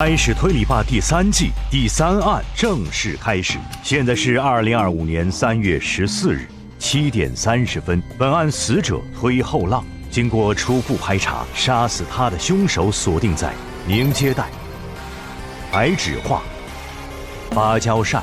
开始推理吧第3季第3案正式开始。现在是2025年3月14日7点30分。本案死者推后浪，经过初步排查，杀死他的凶手锁定在宁接待、白纸画、芭蕉扇、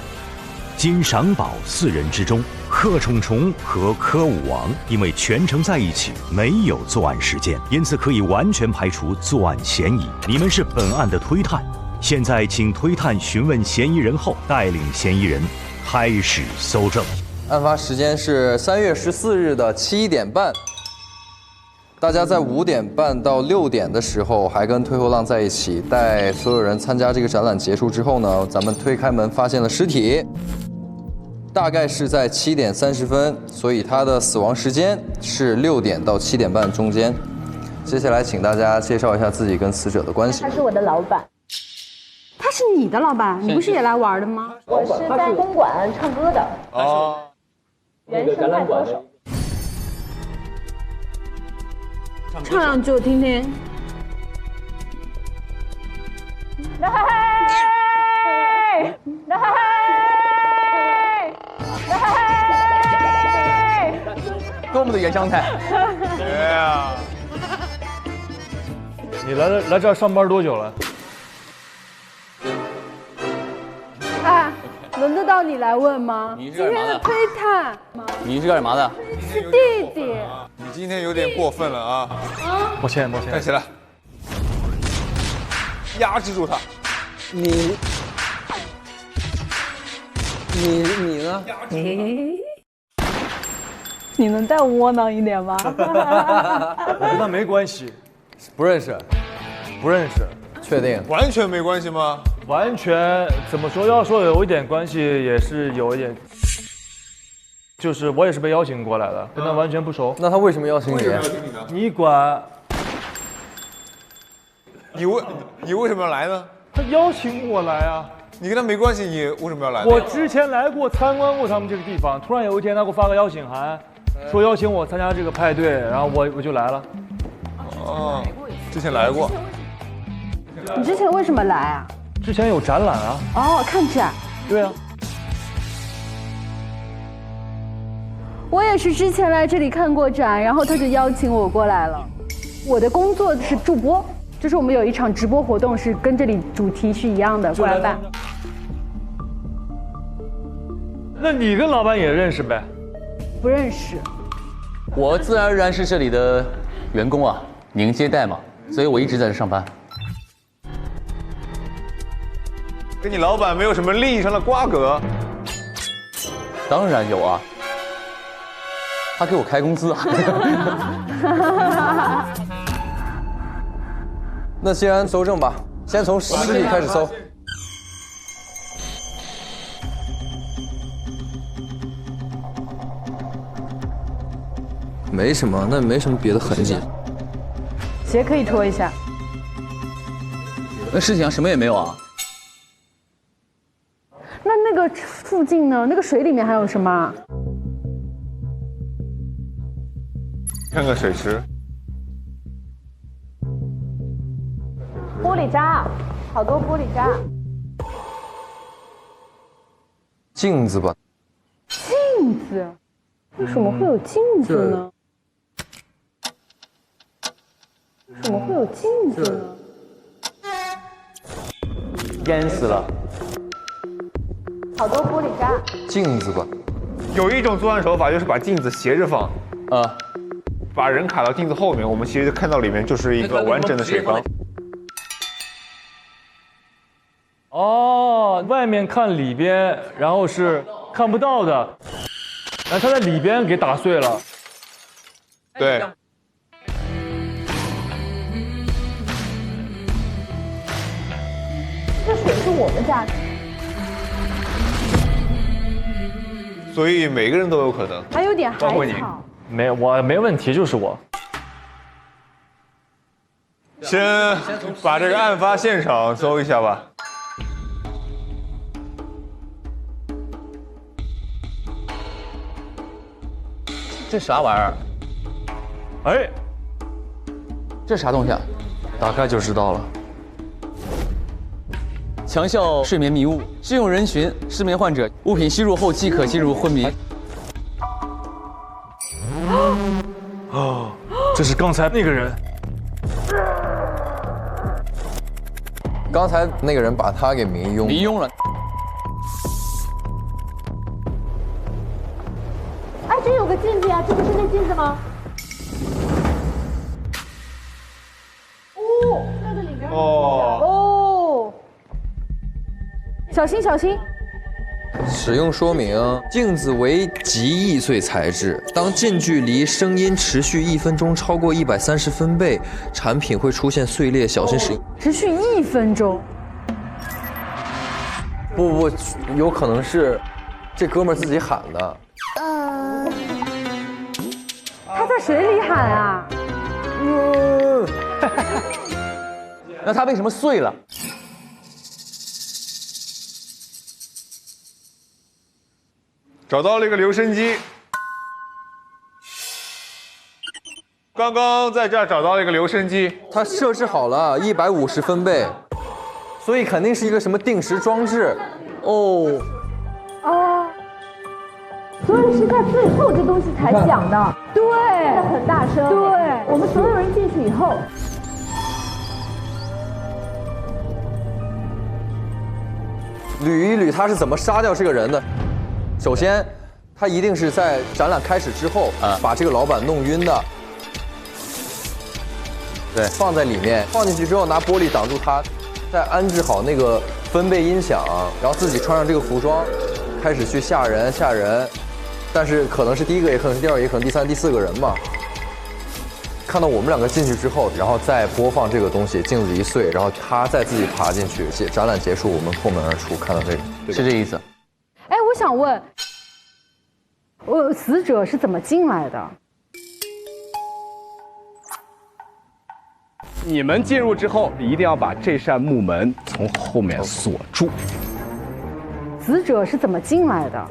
金赏宝4人之中。贺宠宠和柯武王因为全程在一起，没有作案时间，因此可以完全排除作案嫌疑。你们是本案的推探，现在请推探询问嫌疑人后，带领嫌疑人开始搜证。案发时间是3月14日的7点半，大家在5点半到6点的时候还跟推后浪在一起。待所有人参加这个展览结束之后呢，咱们推开门发现了尸体。大概是在7点30分，所以他的死亡时间是6点到7点半中间。接下来请大家介绍一下自己跟死者的关系。他是我的老板。他是你的老板？你不是也来玩的吗？我是在公馆唱歌的。哦，原生态歌手。唱两句我听听。多么的原生态！对啊。你来这儿上班多久了？哎，轮得到你来问吗？你是今干嘛的天的推探，你是干什么的？是弟弟。你今天有点过分了啊！抱歉。站起来，压制住他。你呢？你能再窝囊一点吗？我跟他没关系，不认识，确定？完全没关系吗？完全怎么说？要说有一点关系，也是有一点，就是我也是被邀请过来的，跟他完全不熟。那他为什么邀请你？你管？你为什么要来呢？他邀请我来啊！你跟他没关系，你为什么要来呢？我之前来过参观过他们这个地方，突然有一天他给我发个邀请函，说邀请我参加这个派对，然后我就来了。哦，之前来过。你之前为什么来啊？之前有展览啊。哦，看展。对啊。我也是之前来这里看过展，然后他就邀请我过来了。我的工作是助播，就是我们有一场直播活动是跟这里主题是一样的，过来办。那你跟老板也认识呗？不认识。我自然而然是这里的员工啊，宁接待嘛，所以我一直在这上班。跟你老板没有什么利益上的瓜葛？当然有啊，他给我开工资啊。那既然搜证吧，先从尸体开始搜。没什么，那没什么别的痕迹。鞋可以脱一下。那尸体上什么也没有啊。那个附近呢？那个水里面还有什么？看看水池。玻璃渣，好多玻璃渣。镜子吧。镜子？为什么会有镜子呢？为什么会有镜子呢？淹死了。好多玻璃渣。镜子吧。有一种作案手法就是把镜子斜着放，把人卡到镜子后面，我们其实看到里面就是一个完整的水缸。哦，外面看里边，然后是看不到的，然后他在里边给打碎了。对。这水是我们家的。所以每个人都有可能，还有点海包括你。没，我没问题，就是我。先把这个案发现场搜一下吧。这啥玩意儿？哎，这啥东西啊？大概就知道了。强效睡眠迷雾，适用人群：失眠患者，物品吸入后即可进入昏迷。哦，这是刚才那个人。刚才那个人把他给迷晕。迷晕了。哎，这有个镜子呀，这不是那镜子吗？哦，那个里面。哦，小心小心。使用说明：镜子为极易碎材质，当近距离声音持续1分钟超过130分贝，产品会出现碎裂，小心使用。持续1分钟。不，有可能是这哥们儿自己喊的。他在水里喊啊。那它为什么碎了？找到了一个留声机，刚刚在这儿找到了一个留声机，它设置好了150分贝，所以肯定是一个什么定时装置。哦，所以是在最后这东西才响的，对，很大声。对，我们所有人进去以后，捋一捋他是怎么杀掉这个人的。首先，他一定是在展览开始之后把这个老板弄晕的。对，放在里面，放进去之后拿玻璃挡住他，再安置好那个分贝音响，然后自己穿上这个服装，开始去吓人。但是可能是第一个，也可能是第二个，也可能第三、第4个人嘛。看到我们2个进去之后，然后再播放这个东西，镜子一碎，然后他再自己爬进去，展览结束，我们破门而出，看到这个，是这意思。哎，我想问，死者是怎么进来的？你们进入之后，一定要把这扇木门从后面锁住。死者是怎么进来的？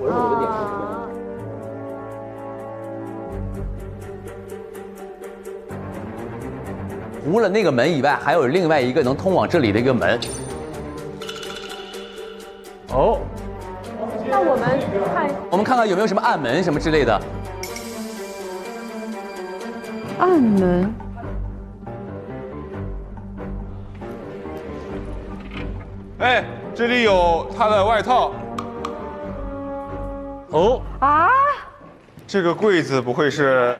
除了那个门以外，还有另外一个能通往这里的一个门。哦，那我们看看有没有什么暗门什么之类的。暗门。哎，这里有他的外套。哦啊！这个柜子不会是？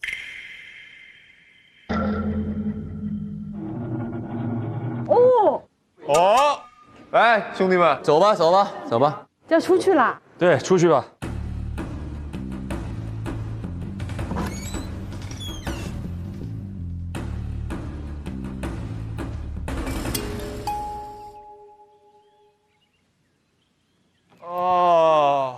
哦，来，兄弟们，走吧，走吧，走吧，要出去了。对，出去吧。哦，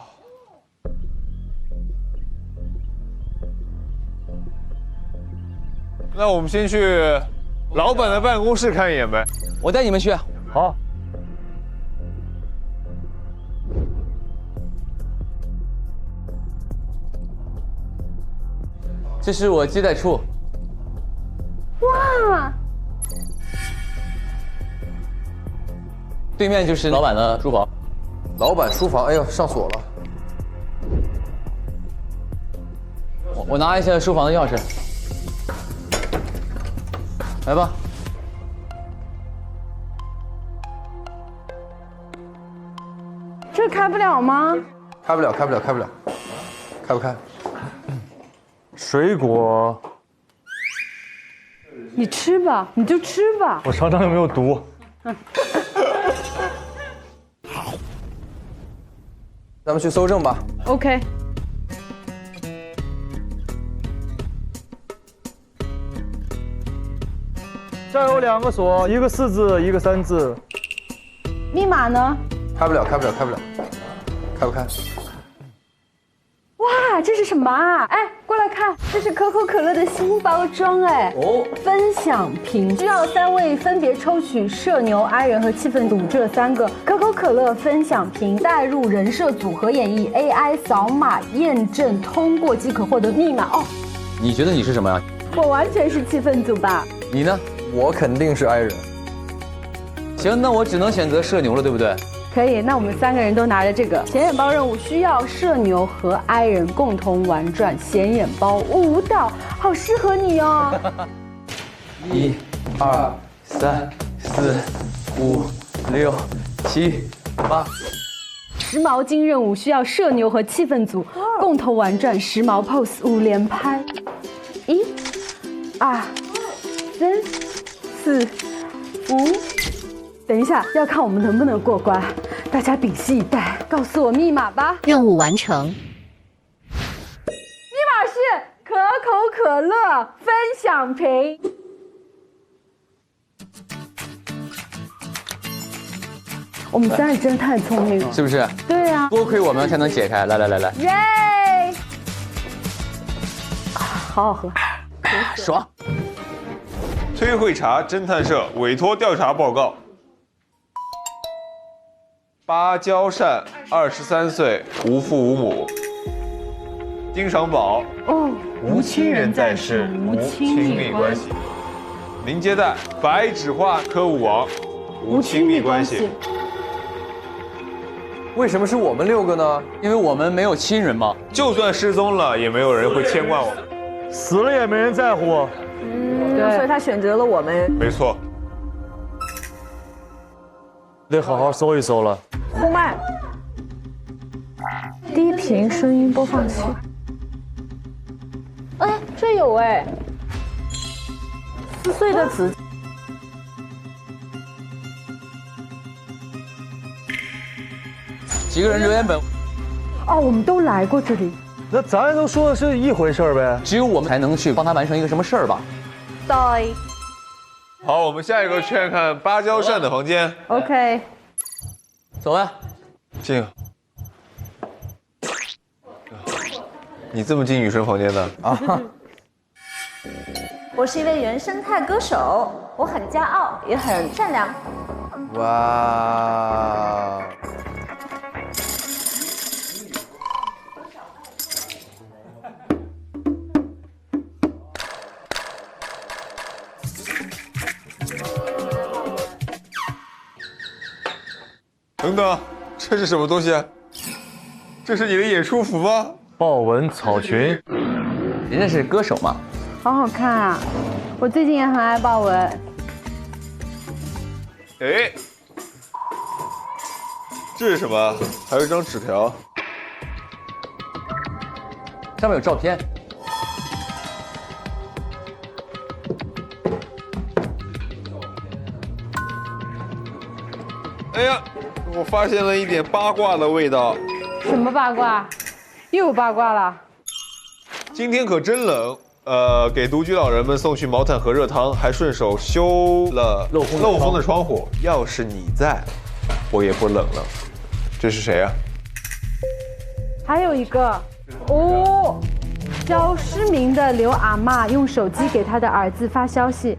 那我们先去老板的办公室看一眼呗。我带你们去。好。这是我接待处。哇！对面就是老板的书房。老板书房，哎呦，上锁了。我拿一下书房的钥匙。来吧。这开不了吗？开不了，开不了，开不了，开不开？水果，你吃吧，你就吃吧。我尝尝有没有毒。咱们去搜证吧。OK。这有2个锁，一个4字，一个3字。密码呢？开不了，开不了，开不了，开不开？哇，这是什么啊？哎，过来看，这是可口可乐的新包装哎。哦，分享瓶需要3位分别抽取社牛、I 人和气氛组这3个可口可乐分享瓶，带入人设组合演绎 AI 扫码验证通过即可获得密码哦。你觉得你是什么呀？我完全是气氛组吧。你呢？我肯定是 I 人。气行，那我只能选择射牛了，对不对？可以，那我们3个人都拿着这个显眼包任务，需要社牛和 I 人共同玩转显眼包舞蹈，好适合你哦。1、2、3、4、5、6、7、8。时髦巾任务需要社牛和气氛组共同玩转时髦 pose 5连拍，1、2、3、4、5。等一下，要看我们能不能过关，大家屏息以待，告诉我密码吧。任务完成。密码是可口可乐分享瓶。我们3人真的太聪明了，是不是？对啊，多亏我们才能解开。来，耶！好好喝，爽。崔慧茶侦探社委托调查报告。芭蕉扇，23岁，无父无母。丁赏宝，哦，无亲人在世，无亲密关系。林接待，白纸画科舞王，无亲密关系。为什么是我们6个呢？因为我们没有亲人嘛。就算失踪了，也没有人会牵挂我们。死了也没人在乎。对，所以他选择了我们。没错。得好好搜一搜了。呼麦，低频声音播放器。哎，这有哎。撕碎的纸。几个人留言本。哦，我们都来过这里。那咱都说的是一回事儿呗。只有我们才能去帮他完成一个什么事儿吧？对。好，我们下一个去看看芭蕉扇的房间。OK。走吧。进。你这么进女生房间的啊？我是一位原生态歌手，我很骄傲，也很善良。哇！等等，这是什么东西啊？这是你的演出服吗？豹纹草裙，人家是歌手嘛。好好看啊！我最近也很爱豹纹。哎，这是什么？还有一张纸条，上面有照片。哎呀，我发现了一点八卦的味道。什么八卦？又有八卦了。今天可真冷，给独居老人们送去毛毯和热汤，还顺手修了漏风的窗户。要是你在，我也不冷了。这是谁啊？还有一个，哦，教失明的刘阿嬷用手机给她的儿子发消息。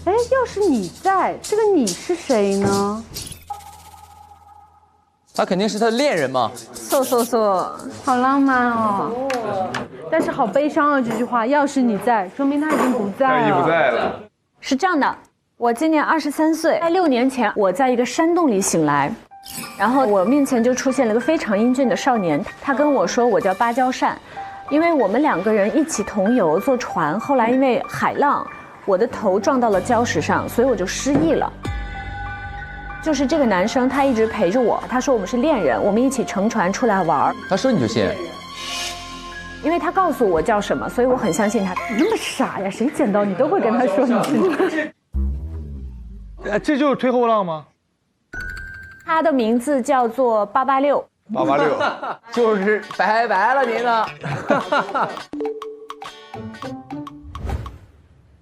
哎，要是你在，这个你是谁呢？他肯定是他的恋人嘛。好浪漫哦。但是好悲伤啊，这句话。要是你在，说明他已经不在了。他已经不在了。是这样的，我今年23岁，在6年前，我在一个山洞里醒来，然后我面前就出现了一个非常英俊的少年，他跟我说我叫芭蕉扇，因为我们2个人一起同游坐船，后来因为海浪，我的头撞到了礁石上，所以我就失忆了。就是这个男生，他一直陪着我。他说我们是恋人，我们一起乘船出来玩。他说你就信？因为他告诉我叫什么，所以我很相信他。你那么傻呀？谁捡到你都会跟他说你是。这就是推后浪吗？他的名字叫做886。886，就是拜拜了您呢。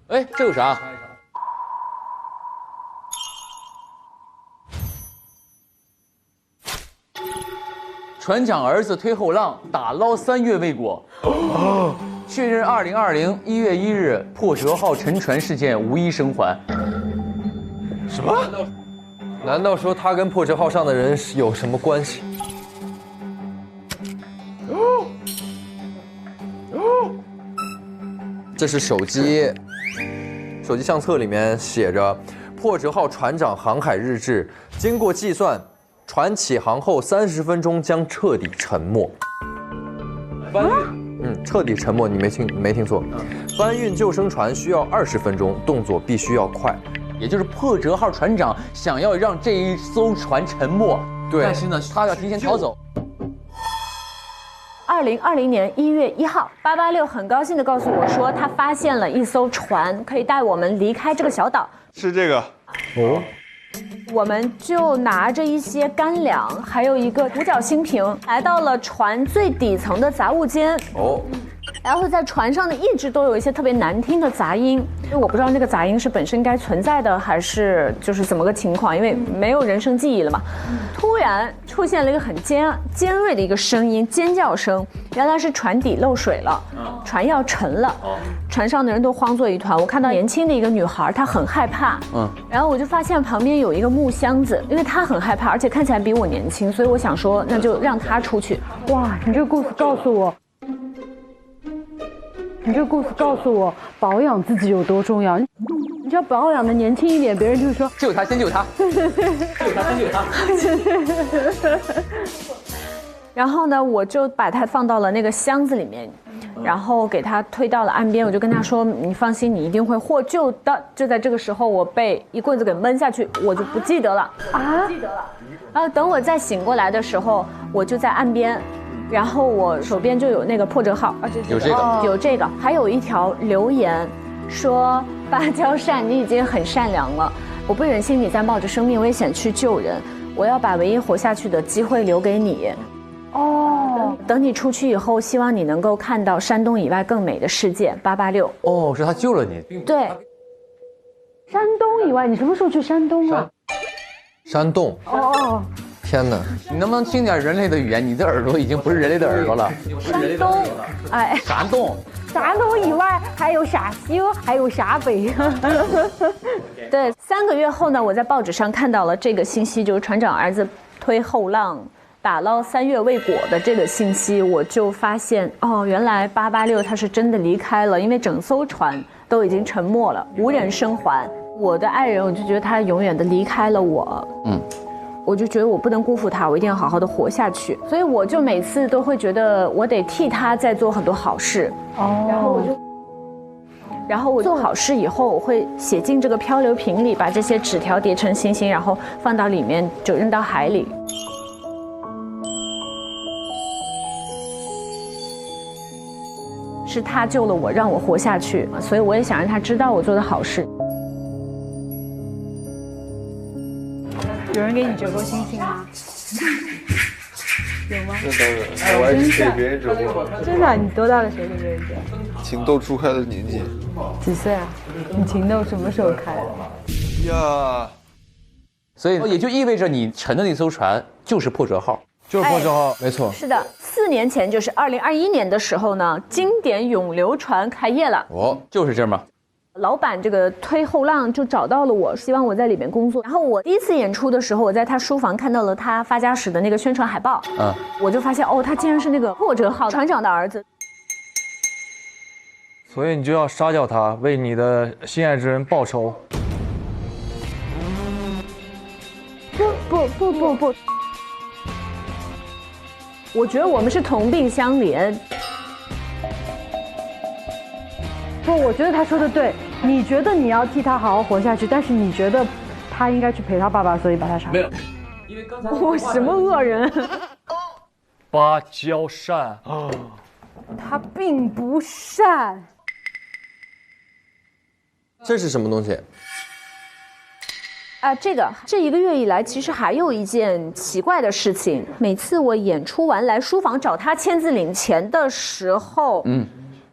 哎，这有啥？船长儿子推后浪，打捞3月未果。确认2020 1月1日破折号沉船事件无一生还。什么？难道说他跟破折号上的人有什么关系？这是手机相册里面写着。破折号船长航海日志，经过计算，船起航后30分钟将彻底沉没。彻底沉没，你没听错。搬运救生船需要20分钟，动作必须要快。也就是破折号船长想要让这一艘船沉没，对，但是呢，他要提前逃走。2020年1月1号，886很高兴地告诉我说，他发现了一艘船，可以带我们离开这个小岛。是这个哦。我们就拿着一些干粮，还有一个五角星瓶，来到了船最底层的杂物间。哦。然后在船上呢，一直都有一些特别难听的杂音，因为我不知道那个杂音是本身该存在的，还是就是怎么个情况，因为没有人声记忆了嘛。突然出现了一个很尖锐的一个声音，尖叫声，原来是船底漏水了，船要沉了，船上的人都慌作一团。我看到年轻的一个女孩，她很害怕，然后我就发现旁边有一个木箱子，因为她很害怕，而且看起来比我年轻，所以我想说，那就让她出去。哇，你这个故事告诉我。你这个故事告诉我，保养自己有多重要。你只要保养的年轻一点，别人就说救他，先救他，救他，先救他。然后呢，我就把它放到了那个箱子里面，然后给他推到了岸边。我就跟他说：“你放心，你一定会获救的。”就在这个时候，我被一棍子给闷下去，我就不记得了啊，不记得了。然后等我再醒过来的时候，我就在岸边。然后我手边就有那个破折号，有这个，还有一条留言说：“芭蕉扇，你已经很善良了，我不忍心你再冒着生命危险去救人，我要把唯一活下去的机会留给你。等你出去以后，希望你能够看到山东以外更美的世界。886。哦，是他救了你。对。山东以外，你什么时候去山东啊？山东。哦。天哪！你能不能听点人类的语言？你的耳朵已经不是人类的耳朵了。山东，哎，山东以外还有陕西，还有陕北。对，3个月后呢，我在报纸上看到了这个信息，就是船长儿子推后浪打捞3月未果的这个信息，我就发现哦，原来886他是真的离开了，因为整艘船都已经沉没了，无人生还。我的爱人，我就觉得他永远的离开了我。我就觉得我不能辜负他，我一定要好好的活下去。所以我就每次都会觉得我得替他在做很多好事。然后我做好事以后，我会写进这个漂流瓶里，把这些纸条叠成星星，然后放到里面就扔到海里。是他救了我，让我活下去，所以我也想让他知道我做的好事。有人给你折过星星吗？有吗？那当然，我还是给别人折过。真的？你多大的时候给别人折？情窦初开的年纪。几岁啊？你情窦什么时候开的？呀，所以也就意味着你沉的那艘船就是破折号，就是破折号，没错。是的，4年前就是2021年的时候呢，经典永流船开业了。就是这吗？老板这个推后浪就找到了我，希望我在里面工作。然后我第一次演出的时候，我在他书房看到了他发家史的那个宣传海报，我就发现哦，他竟然是那个破折号船长的儿子。所以你就要杀掉他，为你的心爱之人报仇。不，我觉得我们是同病相怜。不，我觉得他说的对。你觉得你要替他好好活下去，但是你觉得他应该去陪他爸爸，所以把他杀了。没有，因为刚才我什么恶人？芭蕉扇他并不善。这是什么东西？这1个月以来，其实还有一件奇怪的事情。每次我演出完来书房找他签字领钱的时候，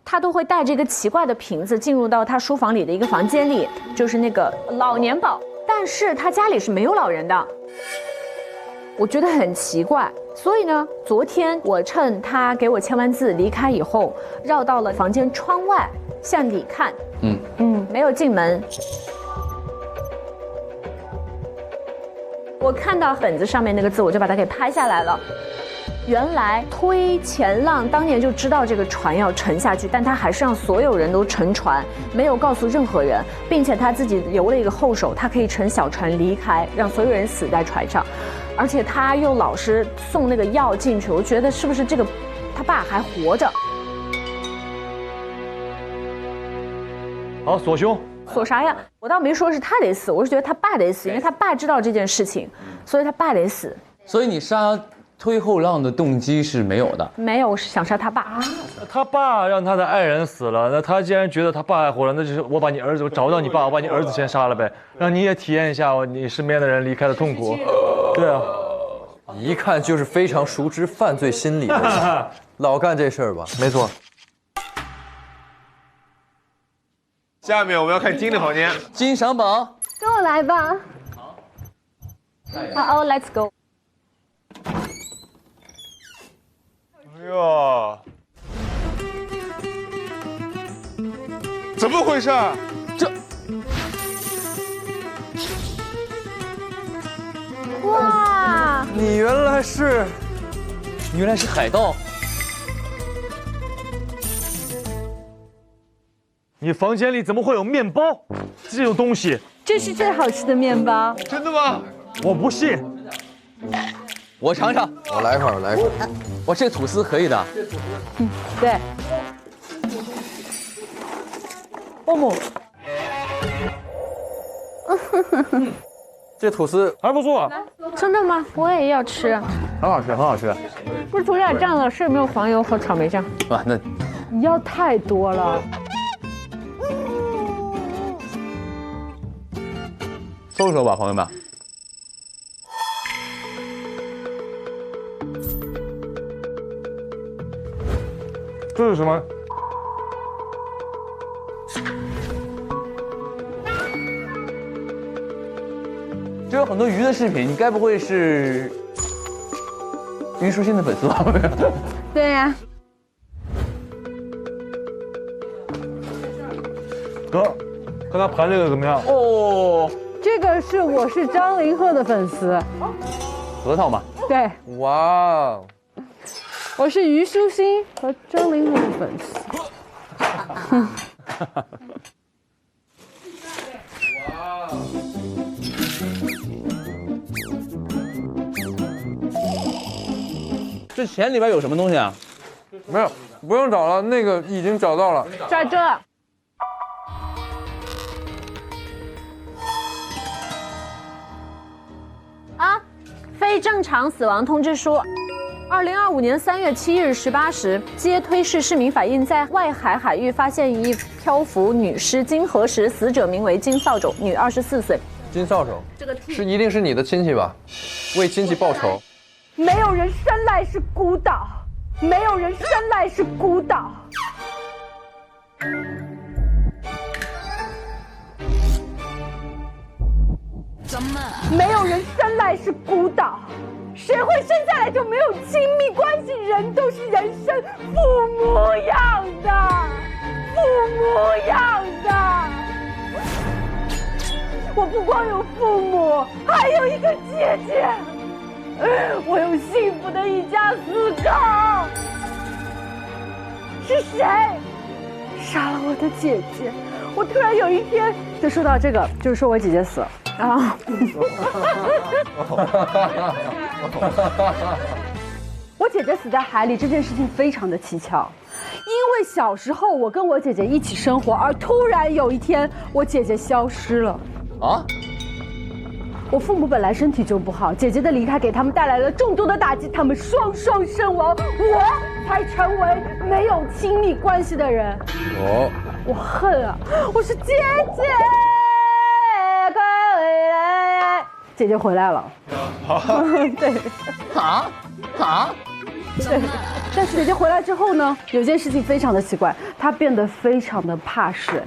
他都会带着一个奇怪的瓶子进入到他书房里的一个房间里，就是那个老年宝。但是他家里是没有老人的，我觉得很奇怪。所以呢，昨天我趁他给我签完字离开以后，绕到了房间窗外向里看，没有进门。我看到本子上面那个字，我就把它给拍下来了。原来推前浪当年就知道这个船要沉下去，但他还是让所有人都乘船，没有告诉任何人，并且他自己留了一个后手，他可以乘小船离开，让所有人死在船上，而且他又老是送那个药进去，我觉得是不是这个他爸还活着？好，锁胸。锁啥呀？我倒没说是他得死，我是觉得他爸得死，因为他爸知道这件事情，所以他爸得死。所以你杀推后浪的动机是没有的，没有想杀他爸。他爸让他的爱人死了，那他既然觉得他爸还活了，那就是我把你儿子，我找到你爸，我把你儿子先杀了呗，让你也体验一下你身边的人离开的痛苦。对啊，一看就是非常熟知犯罪心理的人，老干这事儿吧？没错。下面我们要看金的房间，金赏榜，跟我来吧。好 ，Let's go。哎呦，怎么回事？哇，你原来是海盗。你房间里怎么会有面包这种东西？这是最好吃的面包。真的吗？我不信。我尝尝，我来一块，我来一块。哇，这个吐司可以的。对。欧姆，这吐司还不错。真的吗？我也要吃。很好吃，很好吃。不是涂点酱了，是没有黄油和草莓酱。哇，那你要太多了。收手吧，朋友们。这是什么？这有很多鱼的视频，你该不会是虞书欣的粉丝吧？对呀。哥，看他盘这个怎么样？哦，这个我是张凌赫的粉丝。核桃嘛。对。哇，我是虞书欣和张凌赫的粉丝。这钱里边有什么东西啊？没有，不用找了，那个已经找到了。在这。啊，非正常死亡通知书。2025年3月7日18时，接推市市民反映，在外海海域发现一漂浮女尸，经核实，死者名为金扫帚，女24岁。金扫帚，这个是一定是你的亲戚吧？为亲戚报仇。没有人生来是孤岛，没有人生来是孤岛。没有人生来是孤岛，谁会生下来就没有亲密关系？人都是人生父母养的，父母养的。我不光有父母，还有一个姐姐。我有幸福的一家4口。是谁杀了我的姐姐？我突然有一天就说到这个，就是说我姐姐死了啊。我姐姐死在海里这件事情非常的蹊跷，因为小时候我跟我姐姐一起生活，而突然有一天我姐姐消失了。啊？我父母本来身体就不好，姐姐的离开给他们带来了重度的打击，他们双双身亡，我才成为没有亲密关系的人。我恨啊！我说姐姐，快回来！姐姐回来了。对。对。但是姐姐回来之后呢，有件事情非常的奇怪，她变得非常的怕水。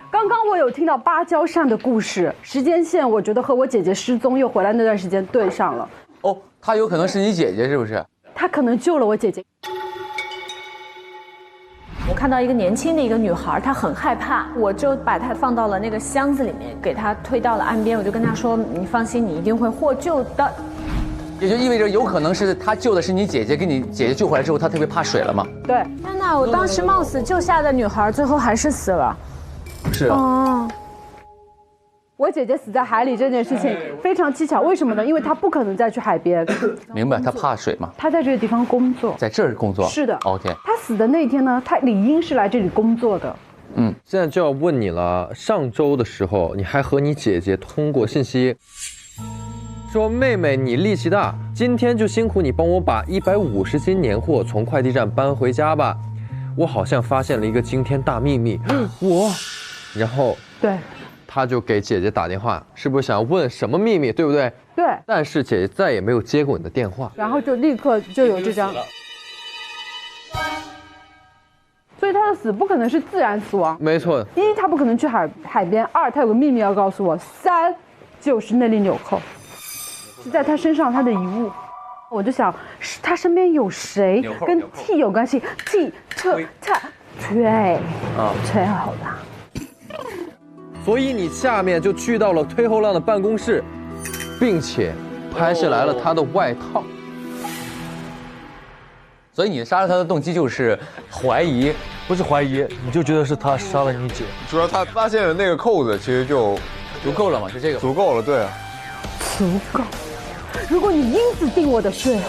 刚刚我有听到芭蕉扇的故事，时间线我觉得和我姐姐失踪又回来那段时间对上了。哦，她有可能是你姐姐，是不是？她可能救了我姐姐。我看到一个年轻的一个女孩，她很害怕，我就把她放到了那个箱子里面，给她推到了岸边，我就跟她说：“你放心，你一定会获救的。”也就意味着有可能是他救的是你姐姐，给你姐姐救回来之后，他特别怕水了嘛。对，天哪！我当时冒死救下的女孩，最后还是死了。是啊。哦，我姐姐死在海里这件事情非常蹊跷，为什么呢？因为她不可能再去海边。明白，他怕水嘛。她在这个地方工作。在这儿工作。是的。 OK。她死的那天呢，她理应是来这里工作的。现在就要问你了，上周的时候你还和你姐姐通过信息，说妹妹你力气大，今天就辛苦你帮我把150斤年货从快递站搬回家吧。我好像发现了一个惊天大秘密，然后对，他就给姐姐打电话，是不是想要问什么秘密，对不对？对。但是姐姐再也没有接过你的电话，然后就立刻就有这张。所以他的死不可能是自然死亡。没错。一，他不可能去海边；二，他有个秘密要告诉我；三，就是那粒纽扣，是在他身上他的遗物。我就想，他身边有谁跟 T 有关系 ？T 特对啊，最好的。所以你下面就去到了推后浪的办公室，并且拍下来了他的外套。所以你杀了他的动机就是怀疑，不是怀疑，你就觉得是他杀了你姐。主要他发现了那个扣子，其实就足够了嘛，就这个足够了，对啊，足够。如果你因此定我的罪，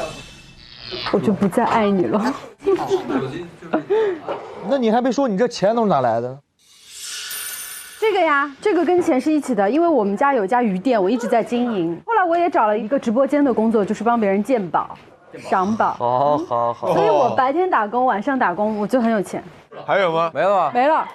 我就不再爱你了。那你还没说你这钱都是哪来的？这个呀，这个跟钱是一起的，因为我们家有家鱼店，我一直在经营。后来我也找了一个直播间的工作，就是帮别人鉴宝、赏宝。好。所以我白天打工，晚上打工，我就很有钱。还有吗？没了吧？没了。